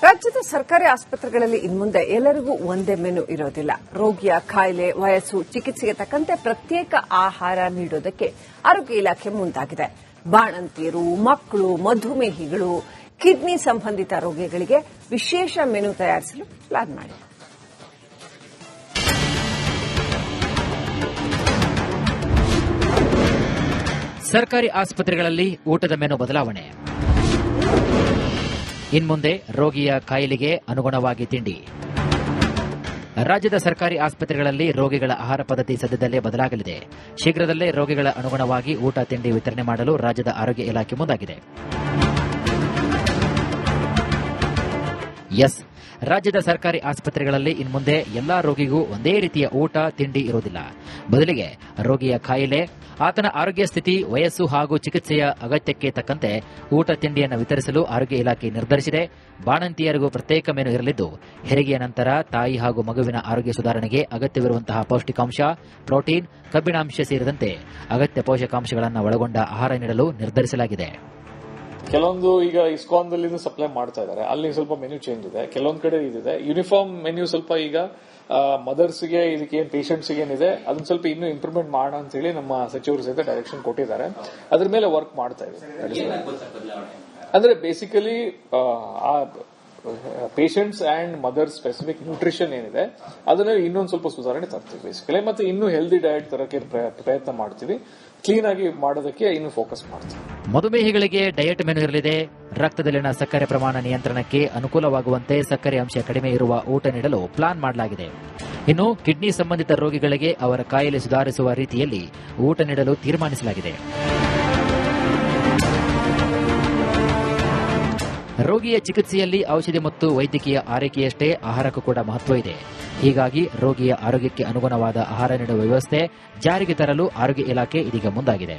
ರಾಜ್ಯದ ಸರ್ಕಾರಿ ಆಸ್ಪತ್ರೆಗಳಲ್ಲಿ ಇನ್ಮುಂದೆ ಎಲ್ಲರಿಗೂ ಒಂದೇ ಮೆನು ಇರೋದಿಲ್ಲ. ರೋಗಿಯ ಕಾಯಿಲೆ, ವಯಸ್ಸು, ಚಿಕಿತ್ಸೆಗೆ ತಕ್ಕಂತೆ ಪ್ರತ್ಯೇಕ ಆಹಾರ ನೀಡೋದಕ್ಕೆ ಆರೋಗ್ಯ ಇಲಾಖೆ ಮುಂದಾಗಿದೆ. ಬಾಣಂತಿಯರು, ಮಕ್ಕಳು, ಮಧುಮೇಹಿಗಳು, ಕಿಡ್ನಿ ಸಂಬಂಧಿತ ರೋಗಿಗಳಿಗೆ ವಿಶೇಷ ಮೆನು ತಯಾರಿಸಲು ಪ್ಲಾನ್ ಮಾಡಿದೆ. ಸರ್ಕಾರಿ ಆಸ್ಪತ್ರೆಗಳಲ್ಲಿ ಊಟದ ಮೆನು ಬದಲಾವಣೆ. ಇನ್ಮುಂದೆ ರೋಗಿಯ ಕಾಯಿಲೆಗೆ ಅನುಗುಣವಾಗಿ ತಿಂಡಿ. ರಾಜ್ಯದ ಸರ್ಕಾರಿ ಆಸ್ಪತ್ರೆಗಳಲ್ಲಿ ರೋಗಿಗಳ ಆಹಾರ ಪದ್ಧತಿ ಸದ್ಯದಲ್ಲೇ ಬದಲಾಗಲಿದೆ. ಶೀಘ್ರದಲ್ಲೇ ರೋಗಿಗಳ ಅನುಗುಣವಾಗಿ ಊಟ ತಿಂಡಿ ವಿತರಣೆ ಮಾಡಲು ರಾಜ್ಯದ ಆರೋಗ್ಯ ಇಲಾಖೆ ಮುಂದಾಗಿದೆ. ರಾಜ್ಯದ ಸರ್ಕಾರಿ ಆಸ್ಪತ್ರೆಗಳಲ್ಲಿ ಇನ್ಮುಂದೆ ಎಲ್ಲಾ ರೋಗಿಗೂ ಒಂದೇ ರೀತಿಯ ಊಟ ತಿಂಡಿ ಇರುವುದಿಲ್ಲ. ಬದಲಿಗೆ ರೋಗಿಯ ಕಾಯಿಲೆ, ಆತನ ಆರೋಗ್ಯ ಸ್ಥಿತಿ, ವಯಸ್ಸು ಹಾಗೂ ಚಿಕಿತ್ಸೆಯ ಅಗತ್ಯಕ್ಕೆ ತಕ್ಕಂತೆ ಊಟ ತಿಂಡಿಯನ್ನು ವಿತರಿಸಲು ಆರೋಗ್ಯ ಇಲಾಖೆ ನಿರ್ಧರಿಸಿದೆ. ಬಾಣಂತಿಯರಿಗೂ ಪ್ರತ್ಯೇಕ ಮೆನು ಇರಲಿದ್ದು, ಹೆರಿಗೆಯ ನಂತರ ತಾಯಿ ಹಾಗೂ ಮಗುವಿನ ಆರೋಗ್ಯ ಸುಧಾರಣೆಗೆ ಅಗತ್ಯವಿರುವಂತಹ ಪೌಷ್ಟಿಕಾಂಶ, ಪ್ರೋಟೀನ್, ಕಬ್ಬಿಣಾಂಶ ಸೇರಿದಂತೆ ಅಗತ್ಯ ಪೋಷಕಾಂಶಗಳನ್ನು ಒಳಗೊಂಡ ಆಹಾರ ನೀಡಲು ನಿರ್ಧರಿಸಲಾಗಿದೆ. ಕೆಲವೊಂದು ಈಗ ಇಸ್ಕಾನ್ದಲ್ಲಿ ಸಪ್ಲೈ ಮಾಡ್ತಾ ಇದ್ದಾರೆ, ಅಲ್ಲಿ ಸ್ವಲ್ಪ ಮೆನ್ಯೂ ಚೇಂಜ್ ಇದೆ. ಕೆಲವೊಂದು ಕಡೆ ಇದಿದೆ ಯೂನಿಫಾರ್ಮ್ ಮೆನ್ಯೂ. ಸ್ವಲ್ಪ ಈಗ ಮದರ್ಸ್ಗೆ ಇದಕ್ಕೆ ಏನ್ ಪೇಷಂಟ್ಸ್ಗೆ ಏನಿದೆ ಅದನ್ನ ಸ್ವಲ್ಪ ಇನ್ನೂ ಇಂಪ್ರೂವ್ಮೆಂಟ್ ಮಾಡೋಣ ಅಂತ ಹೇಳಿ ನಮ್ಮ ಸಚಿವರು ಸಹಿತ ಡೈರೆಕ್ಷನ್ ಕೊಟ್ಟಿದ್ದಾರೆ. ಅದ್ರ ಮೇಲೆ ವರ್ಕ್ ಮಾಡ್ತಾ ಇದ್ದೀವಿ. ಅಂದ್ರೆ basically patients and mother specific nutrition ಏನಿದೆ ಅದನ್ನ ಇನ್ನೊಂದು ಸ್ವಲ್ಪ ಸುಧಾರಣೆ ತರ್ತೀವಿ ಬೇಸಿಕಲಿ. ಮತ್ತೆ ಇನ್ನೂ ಹೆಲ್ದಿ ಡಯಟ್ ತರಕ್ಕೆ ಪ್ರಯತ್ನ ಮಾಡ್ತೀವಿ. ಕ್ಲೀನ್ ಆಗಿ ಮಾಡೋದಕ್ಕೆ ಇನ್ನು ಫೋಕಸ್ ಮಾಡ್ತೀವಿ. ಮಧುಮೇಹಿಗಳಿಗೆ ಡಯಟ್ ಮೆನು ಇರಲಿದೆ. ರಕ್ತದಲ್ಲಿನ ಸಕ್ಕರೆ ಪ್ರಮಾಣ ನಿಯಂತ್ರಣಕ್ಕೆ ಅನುಕೂಲವಾಗುವಂತೆ ಸಕ್ಕರೆ ಅಂಶ ಕಡಿಮೆ ಇರುವ ಊಟ ನೀಡಲು ಪ್ಲಾನ್ ಮಾಡಲಾಗಿದೆ. ಇನ್ನು ಕಿಡ್ನಿ ಸಂಬಂಧಿತ ರೋಗಿಗಳಿಗೆ ಅವರ ಕಾಯಿಲೆ ಸುಧಾರಿಸುವ ರೀತಿಯಲ್ಲಿ ಊಟ ನೀಡಲು ತೀರ್ಮಾನಿಸಲಾಗಿದೆ. ರೋಗಿಯ ಚಿಕಿತ್ಸೆಯಲ್ಲಿ ಔಷಧಿ ಮತ್ತು ವೈದ್ಯಕೀಯ ಆರೈಕೆಯಷ್ಟೇ ಆಹಾರಕ್ಕೂ ಕೂಡ ಮಹತ್ವ ಇದೆ. ಹೀಗಾಗಿ ರೋಗಿಯ ಆರೋಗ್ಯಕ್ಕೆ ಅನುಗುಣವಾದ ಆಹಾರ ನೀಡುವ ವ್ಯವಸ್ಥೆ ಜಾರಿಗೆ ತರಲು ಆರೋಗ್ಯ ಇಲಾಖೆ ಇದೀಗ ಮುಂದಾಗಿದೆ.